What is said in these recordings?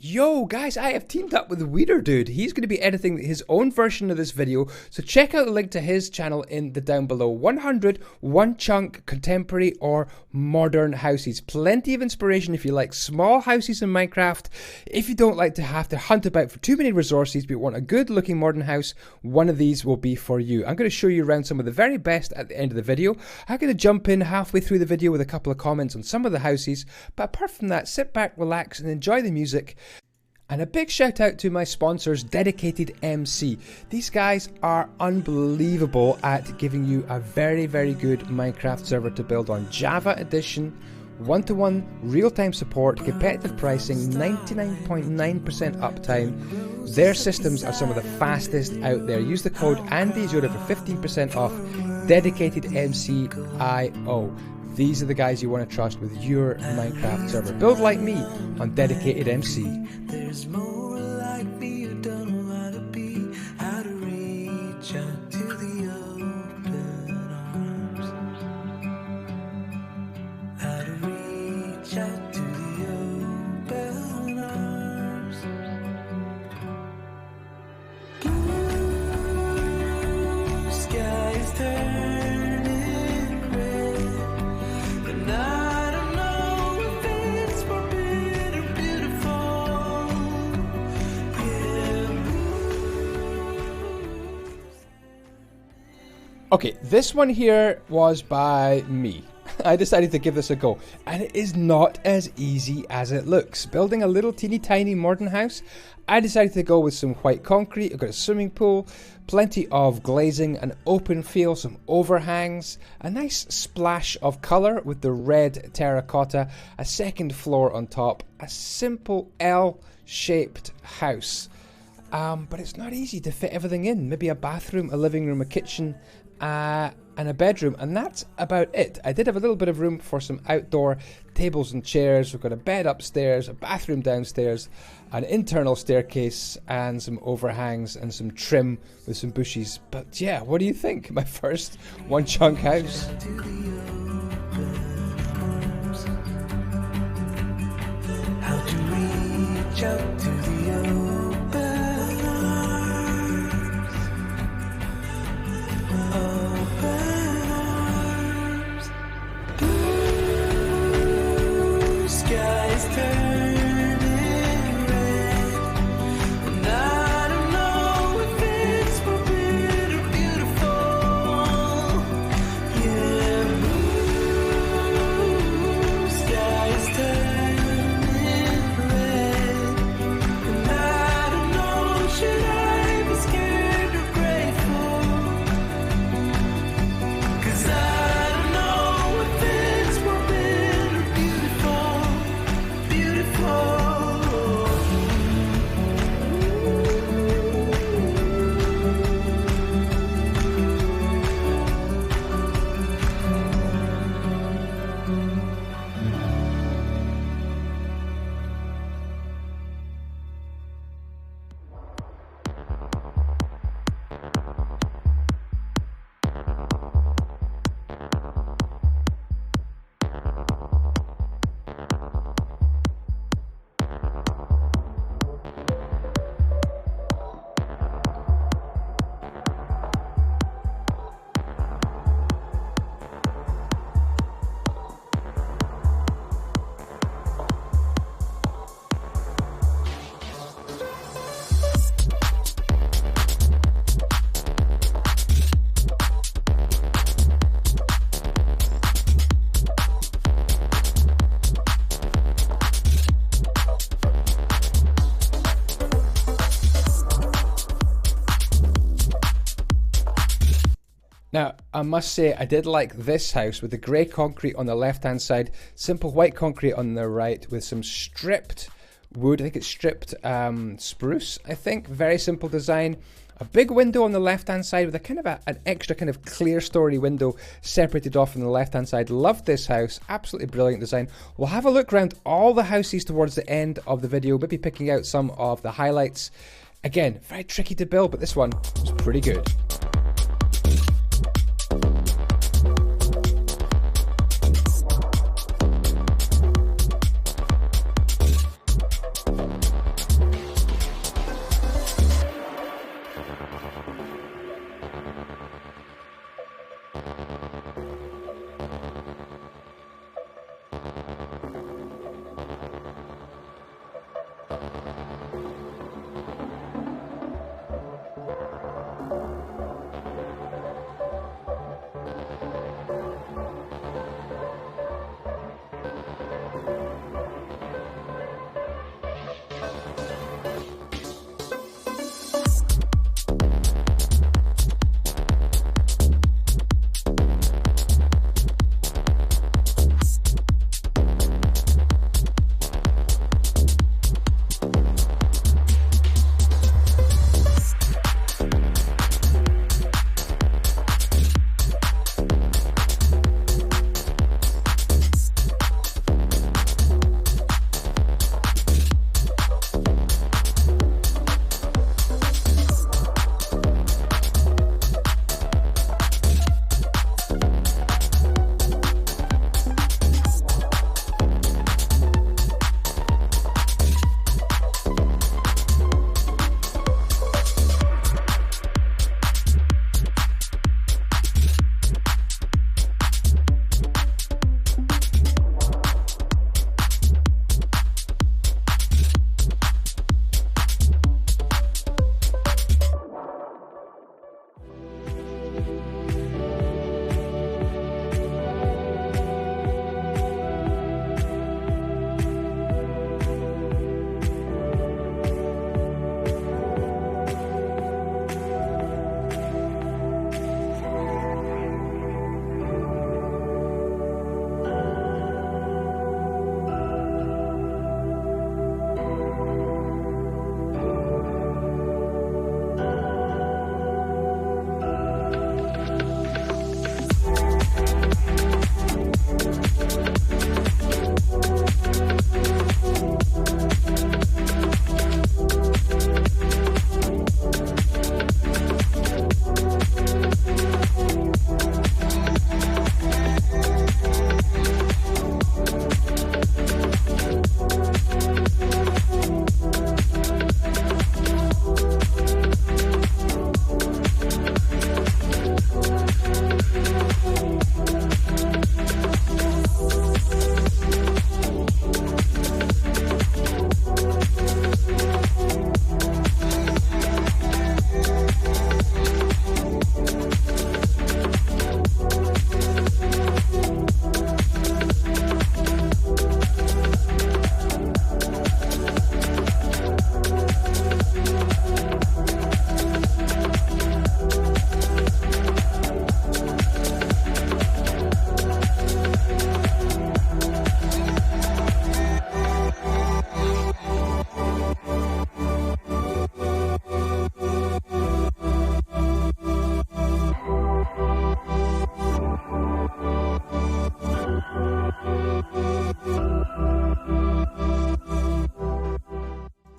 Yo guys, I have teamed up with Weeder Dude. He's going to be editing his own version of this video, so check out the link to his channel in the down below. 100 one chunk contemporary or modern houses. Plenty of inspiration if you like small houses in Minecraft. If you don't like to have to hunt about for too many resources but want a good looking modern house, one of these will be for you. I'm going to show you around some of the very best at the end of the video. I'm going to jump in halfway through the video with a couple of comments on some of the houses, but apart from that, sit back, relax and enjoy the music. And a big shout out to my sponsors, DedicatedMC. These guys are unbelievable at giving you a very, very good Minecraft server to build on. Java Edition, one-to-one real-time support, competitive pricing, 99.9% uptime. Their systems are some of the fastest out there. Use the code andyisyoda for 15% off. DedicatedMCio. These are the guys you want to trust with your Minecraft server. Build like me on DedicatedMC. There's more like me who don't know how to be, how to reach out to the open arms, how to reach out to the open arms. Blue skies turning red, and I don't know if it's forbidden or beautiful. Okay, this one here was by me. I decided to give this a go, and it is not as easy as it looks. Building a little teeny tiny modern house, I decided to go with some white concrete. I've got a swimming pool, plenty of glazing, an open field, some overhangs, a nice splash of colour with the red terracotta, a second floor on top, a simple L-shaped house. But it's not easy to fit everything in. Maybe a bathroom, a living room, a kitchen, and a bedroom, and that's about it. I did have a little bit of room for some outdoor tables and chairs. We've got a bed upstairs, a bathroom downstairs, an internal staircase, and some overhangs and some trim with some bushes. But yeah, what do you think? My first one chunk house. How to reach out to the open arms, open arms. Blue skies turning red, and I don't know if it's forbidden or beautiful. Yeah, blue skies turning red, and I don't know, should I be scared or grateful? 'Cause I don't know if it's forbidden or beautiful, beautiful. Now, I must say, I did like this house with the grey concrete on the left-hand side, simple white concrete on the right with some stripped wood. I think it's stripped spruce, I think. Very simple design. A big window on the left-hand side with a kind of an extra kind of clear story window separated off on the left-hand side. Love this house. Absolutely brilliant design. We'll have a look around all the houses towards the end of the video, maybe picking out some of the highlights. Again, very tricky to build, but this one was pretty good.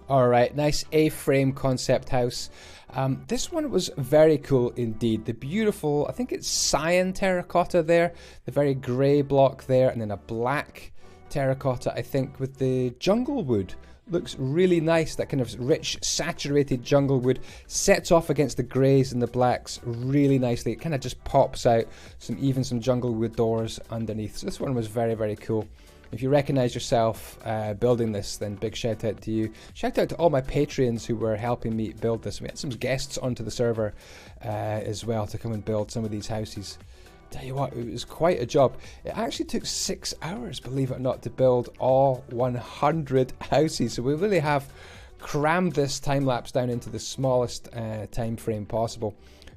Alright, nice A-frame concept house. This one was very cool indeed. The beautiful, I think it's cyan terracotta there, the very grey block there, and then a black terracotta, I think, with the jungle wood. Looks really nice, that kind of rich, saturated jungle wood sets off against the greys and the blacks really nicely. It kind of just pops out, even some jungle wood doors underneath. So this one was very, very cool. If you recognize yourself building this, then big shout out to you. Shout out to all my Patreons who were helping me build this. We had some guests onto the server as well to come and build some of these houses. Tell you what, it was quite a job. It actually took 6 hours, believe it or not, to build all 100 houses. So we really have crammed this time lapse down into the smallest time frame possible.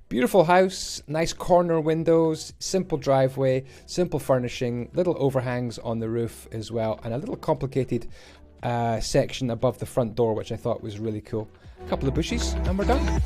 Beautiful house, nice corner windows, simple driveway, simple furnishing, little overhangs on the roof as well, and a little complicated section above the front door, which I thought was really cool. A couple of bushes, and we're done.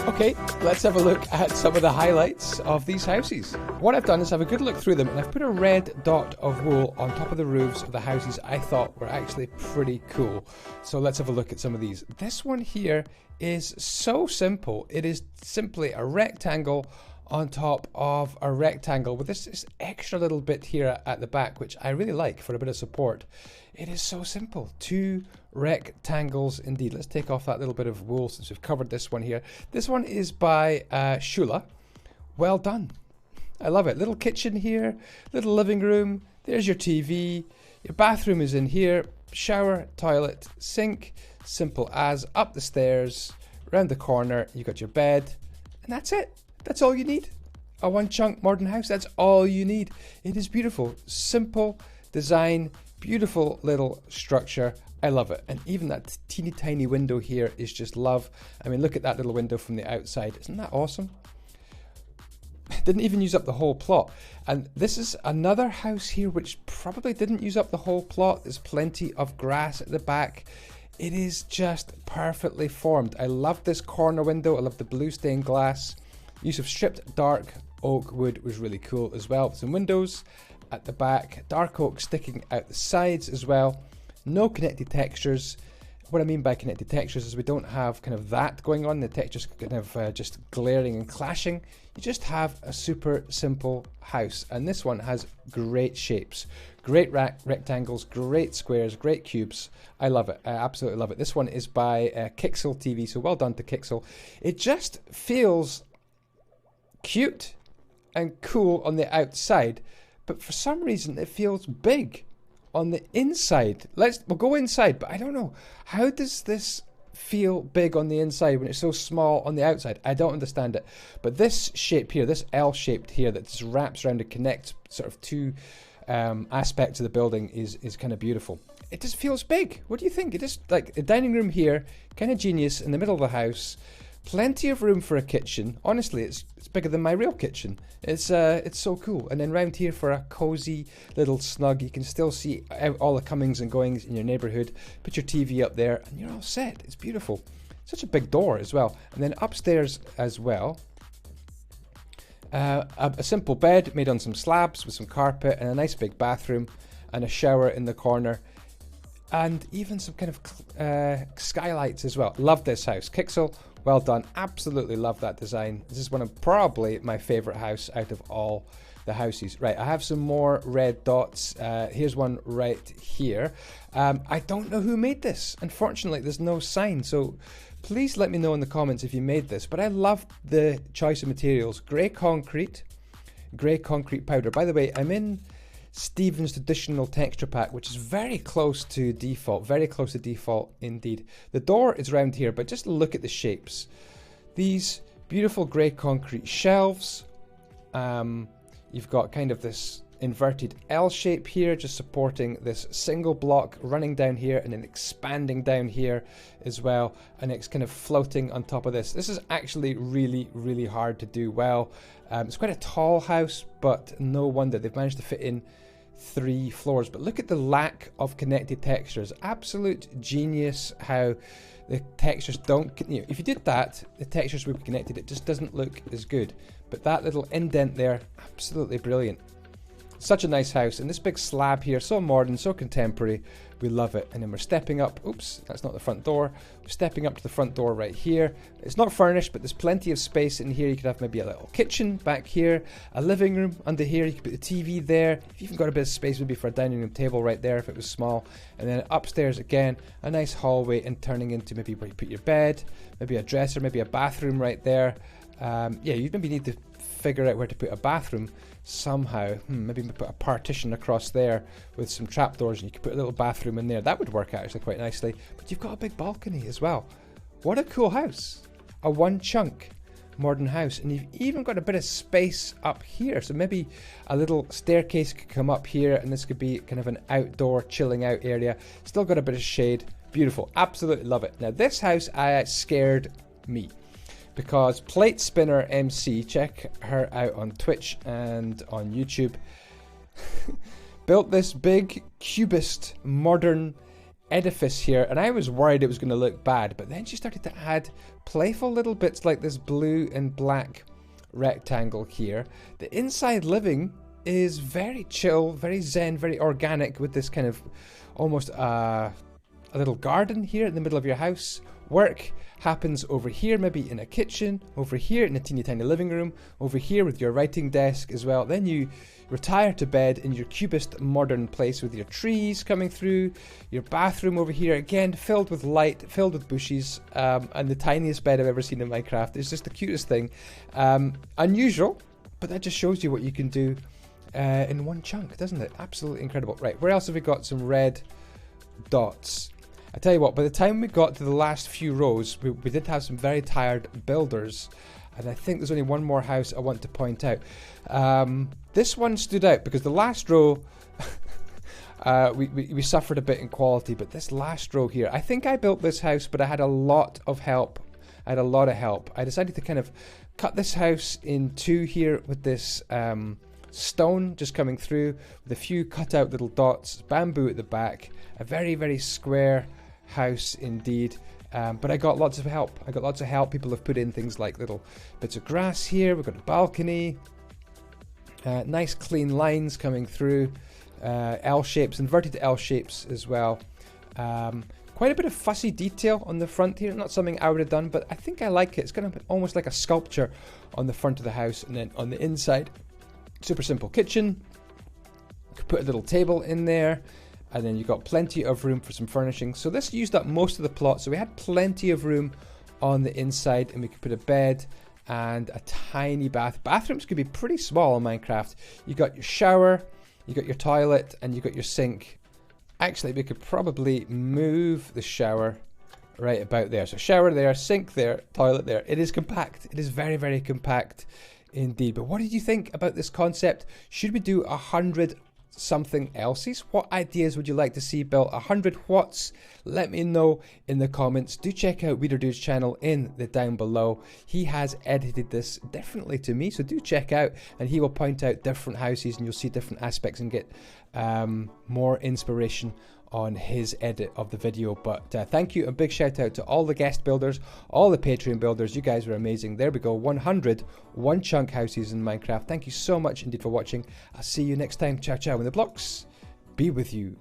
Okay, let's have a look at some of the highlights of these houses. What I've done is have a good look through them, and I've put a red dot of wool on top of the roofs of the houses I thought were actually pretty cool. So let's have a look at some of these. This one here is so simple. It is simply a rectangle on top of a rectangle with this extra little bit here at the back, which I really like for a bit of support. It is so simple. 2 rectangles indeed. Let's take off that little bit of wool since we've covered this one here. This one is by Shula. Well done. I love it. Little kitchen here, little living room. There's your TV. Your bathroom is in here. Shower, toilet, sink. Simple as. Up the stairs, round the corner, you got your bed, and that's it. That's all you need. A one chunk modern house, that's all you need. It is beautiful. Simple design, beautiful little structure. I love it. And even that teeny tiny window here is just love. I mean, look at that little window from the outside. Isn't that awesome? Didn't even use up the whole plot. And this is another house here which probably didn't use up the whole plot. There's plenty of grass at the back. It is just perfectly formed. I love this corner window. I love the blue stained glass. Use of stripped dark oak wood was really cool as well. Some windows at the back, dark oak sticking out the sides as well. No connected textures. What I mean by connected textures is we don't have kind of that going on. The textures kind of just glaring and clashing. You just have a super simple house, and this one has great shapes, great rectangles, great squares, great cubes. I love it. I absolutely love it. This one is by Kixel TV, so well done to Kixel. It just feels cute and cool on the outside, but for some reason it feels big on the inside. We'll go inside, but I don't know, how does this feel big on the inside when it's so small on the outside? I don't understand it. But this shape here, this L shaped here that just wraps around and connects sort of 2 aspects of the building is kind of beautiful. It just feels big. What do you think? It is like a dining room here, kind of genius in the middle of the house. Plenty of room for a kitchen. Honestly, it's bigger than my real kitchen. It's so cool. And then round here for a cozy little snug. You can still see all the comings and goings in your neighborhood. Put your TV up there and you're all set. It's beautiful. Such a big door as well. And then upstairs as well, a simple bed made on some slabs with some carpet, and a nice big bathroom and a shower in the corner. And even some kind of skylights as well. Love this house. Kixel, well done. Absolutely love that design. This is one of probably my favorite house out of all the houses. Right, I have some more red dots. Here's one right here. I don't know who made this. Unfortunately, there's no sign. So please let me know in the comments if you made this. But I love the choice of materials. Grey concrete powder. By the way, I'm in Stephen's traditional texture pack, which is very close to default, indeed. The door is round here, but just look at the shapes. These beautiful grey concrete shelves. You've got kind of this inverted L shape here, just supporting this single block running down here and then expanding down here as well, and it's kind of floating on top of this. This is actually really, really hard to do well. It's quite a tall house, but no wonder they've managed to fit in 3 floors. But look at the lack of connected textures. Absolute genius how the textures don't, if you did that, the textures would be connected. It just doesn't look as good. But that little indent there, absolutely brilliant. Such a nice house, and this big slab here, so modern, so contemporary. We love it. And then we're stepping up. Oops, that's not the front door. We're stepping up to the front door right here. It's not furnished, but there's plenty of space in here. You could have maybe a little kitchen back here, a living room under here. You could put the TV there. You've even got a bit of space maybe for a dining room table right there if it was small. And then upstairs again, a nice hallway and turning into maybe where you put your bed, maybe a dresser, maybe a bathroom right there. Yeah, you maybe need to figure out where to put a bathroom somehow. Maybe put a partition across there with some trapdoors, and you could put a little bathroom in there. That would work out actually quite nicely. But you've got a big balcony as well. What a cool house. A one chunk modern house. And you've even got a bit of space up here. So maybe a little staircase could come up here, and this could be kind of an outdoor chilling out area. Still got a bit of shade. Beautiful. Absolutely love it. Now this house scared me, because Plate Spinner MC, check her out on Twitch and on YouTube, built this big cubist modern edifice here, and I was worried it was going to look bad, but then she started to add playful little bits like this blue and black rectangle here. The inside living is very chill, very zen, very organic, with this kind of almost a little garden here in the middle of your house. Work happens over here, maybe in a kitchen, over here in a teeny tiny living room, over here with your writing desk as well. Then you retire to bed in your cubist modern place with your trees coming through, your bathroom over here, again filled with light, filled with bushes, and the tiniest bed I've ever seen in Minecraft. It's just the cutest thing. Unusual, but that just shows you what you can do in one chunk, doesn't it? Absolutely incredible. Right, where else have we got some red dots? I tell you what, by the time we got to the last few rows, we did have some very tired builders, and I think there's only one more house I want to point out. This one stood out because the last row, we suffered a bit in quality, but this last row here, I think I built this house, but I had a lot of help. I decided to kind of cut this house in two here with this stone just coming through, with a few cut out little dots, bamboo at the back, a very, very square house indeed. But I got lots of help. People have put in things like little bits of grass here. We've got a balcony, nice clean lines coming through, L shapes, inverted L shapes as well. Quite a bit of fussy detail on the front here. Not something I would have done, but I think I like it. It's kind of almost like a sculpture on the front of the house, and then on the inside, super simple kitchen. Could put a little table in there. And then you've got plenty of room for some furnishing. So this used up most of the plot. So we had plenty of room on the inside, and we could put a bed and a tiny bath. Bathrooms could be pretty small in Minecraft. You got your shower, you got your toilet, and you got your sink. Actually, we could probably move the shower right about there. So shower there, sink there, toilet there. It is compact. It is very, very compact indeed. But what did you think about this concept? Should we do 100 something else's? What ideas would you like to see built? 100 whats? Let me know in the comments. Do check out WeederDude's channel in the down below. He has edited this differently to me, so do check out, and he will point out different houses, and you'll see different aspects and get more inspiration on his edit of the video. But thank you, a big shout out to all the guest builders, all the Patreon builders. You guys were amazing. There we go, 100 one chunk houses in Minecraft. Thank you so much indeed for watching. I'll see you next time. Ciao ciao, and the blocks be with you.